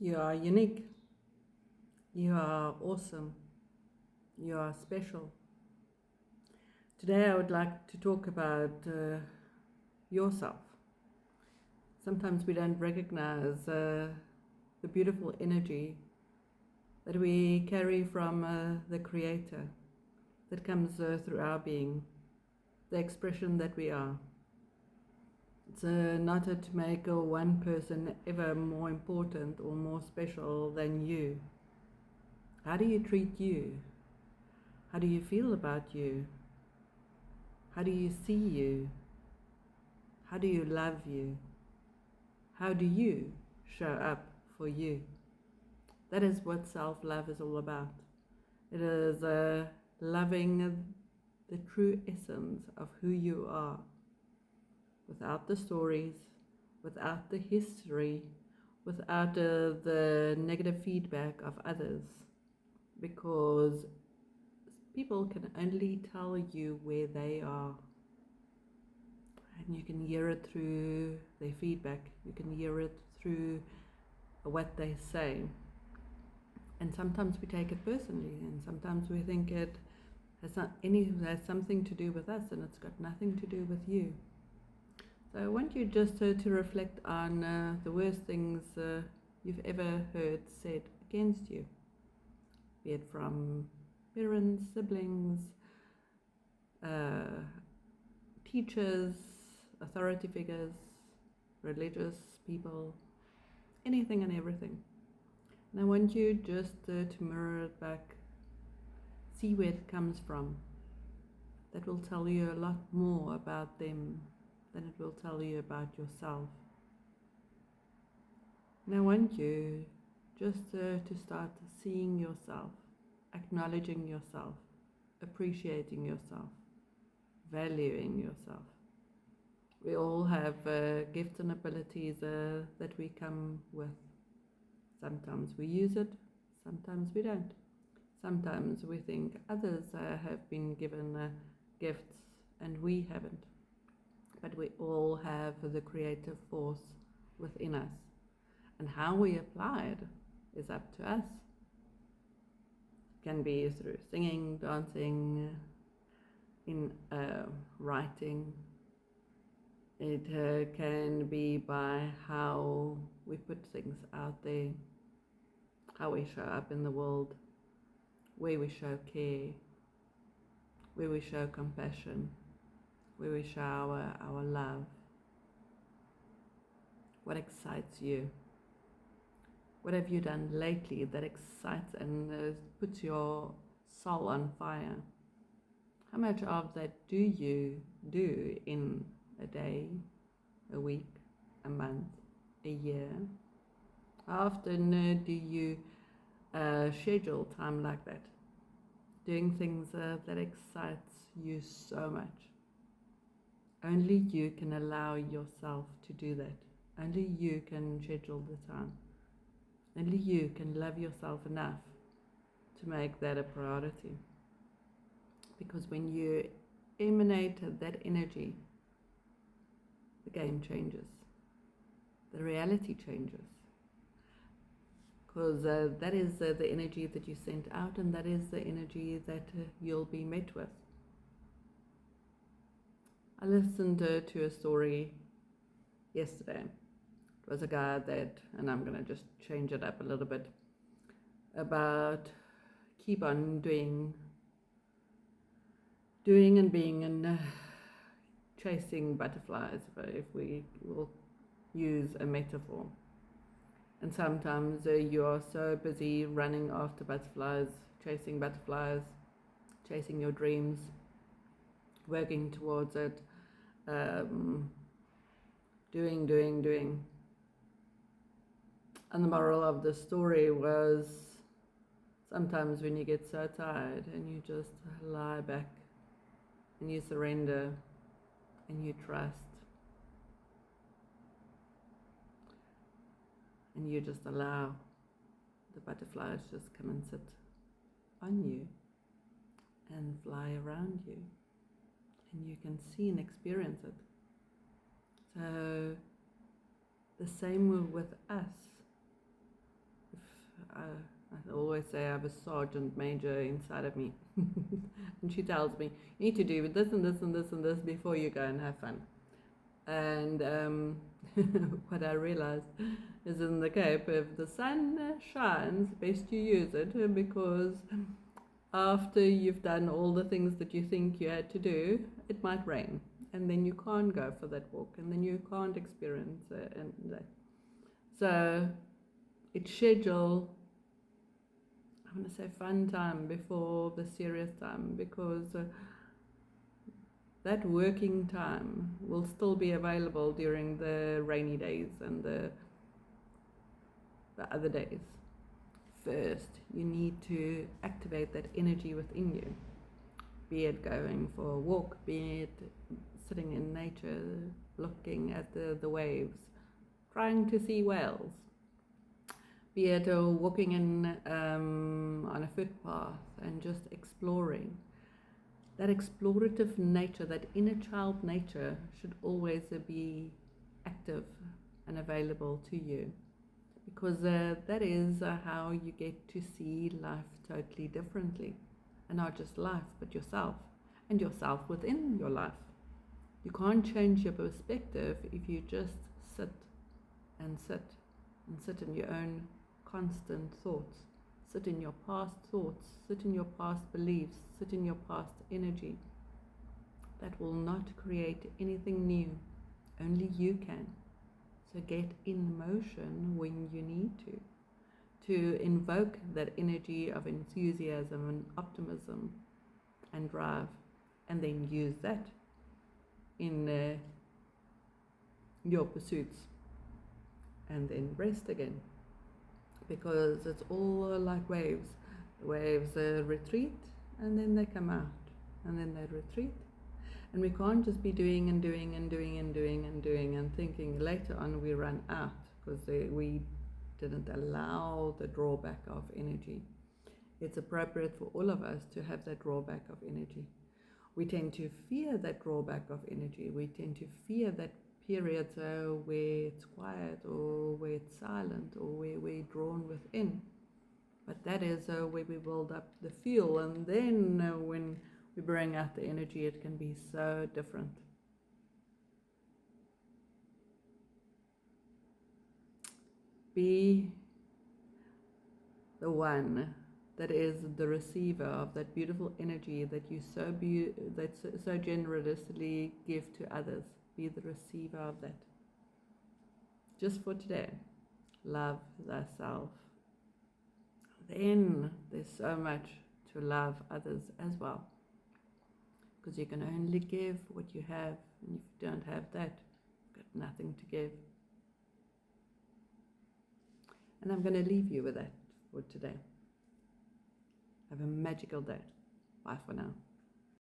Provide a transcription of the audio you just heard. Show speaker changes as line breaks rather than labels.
You are unique. You are awesome. You are special. Today, I would like to talk about yourself. Sometimes we don't recognize the beautiful energy that we carry from the Creator that comes through our being, the expression that we are. It's not to make one person ever more important or more special than you. How do you treat you? How do you feel about you? How do you see you? How do you love you? How do you show up for you? That is what self-love is all about. It is loving the true essence of who you are, without the stories, without the history, without the negative feedback of others, because people can only tell you where they are. And you can hear it through their feedback, you can hear it through what they say. And sometimes we take it personally, and sometimes we think it has something to do with us, and it's got nothing to do with you. So I want you just to reflect on the worst things you've ever heard said against you, be it from parents, siblings, teachers, authority figures, religious people, anything and everything. And I want you just to mirror it back, see where it comes from. That will tell you a lot more about them than it will tell you about yourself. And I want you just to start seeing yourself, acknowledging yourself, appreciating yourself, valuing yourself. We all have gifts and abilities that we come with. Sometimes we use it, sometimes we don't. Sometimes we think others have been given gifts and we haven't. But we all have the creative force within us. And how we apply it is up to us. It can be through singing, dancing, in writing. It can be by how we put things out there, how we show up in the world, where we show care, where we show compassion, where we show our love. What excites you? What have you done lately that excites and puts your soul on fire? How much of that do you do in a day, a week, a month, a year? How often do you schedule time like that? Doing things that excites you so much. Only you can allow yourself to do that. Only you can schedule the time. Only you can love yourself enough to make that a priority. Because when you emanate that energy, the game changes. The reality changes. Because that is the energy that you sent out, and that is the energy that you'll be met with. I listened to a story yesterday. It was a guy that, and I'm going to just change it up a little bit, about keep on doing and being and chasing butterflies, if we will use a metaphor. And sometimes you are so busy running after butterflies, chasing your dreams, working towards it, doing. And the moral of the story was, sometimes when you get so tired and you just lie back and you surrender and you trust and you just allow the butterflies just come and sit on you and fly around you, and you can see and experience it. So the same with us. I always say I have a sergeant major inside of me. And she tells me, you need to do this and this and this and this before you go and have fun. And what I realized is in the Cape, if the sun shines, best you use it, because after you've done all the things that you think you had to do, it might rain. And then you can't go for that walk, and then you can't experience and that. So it's schedule, I want to say, fun time before the serious time, because that working time will still be available during the rainy days and the other days. First, you need to activate that energy within you, be it going for a walk, be it sitting in nature, looking at the waves, trying to see whales, be it walking in on a footpath and just exploring. That explorative nature, that inner child nature, should always be active and available to you, because that is how you get to see life totally differently, and not just life, but yourself, and yourself within your life. You can't change your perspective if you just sit and sit and sit in your own constant thoughts. Sit in your past thoughts, sit in your past beliefs, sit in your past energy. That will not create anything new. Only you can. So get in motion when you need to invoke that energy of enthusiasm and optimism and drive, and then use that in your pursuits, and then rest again. Because it's all like waves. The waves retreat, and then they come out, and then they retreat. And we can't just be doing and doing and doing and doing and doing and thinking later on we run out, because we didn't allow the drawback of energy. It's appropriate for all of us to have that drawback of energy. We tend to fear that drawback of energy. We tend to fear that periods where it's quiet, or where it's silent, or where we're drawn within. But that is where we build up the fuel, and then when we bring out the energy, it can be so different. Be the one that is the receiver of that beautiful energy that you so generously give to others. Be the receiver of that. Just for today, love thyself. Then there's so much to love others as well, because you can only give what you have, and if you don't have that, you've got nothing to give. And I'm going to leave you with that for today. Have a magical day. Bye for now.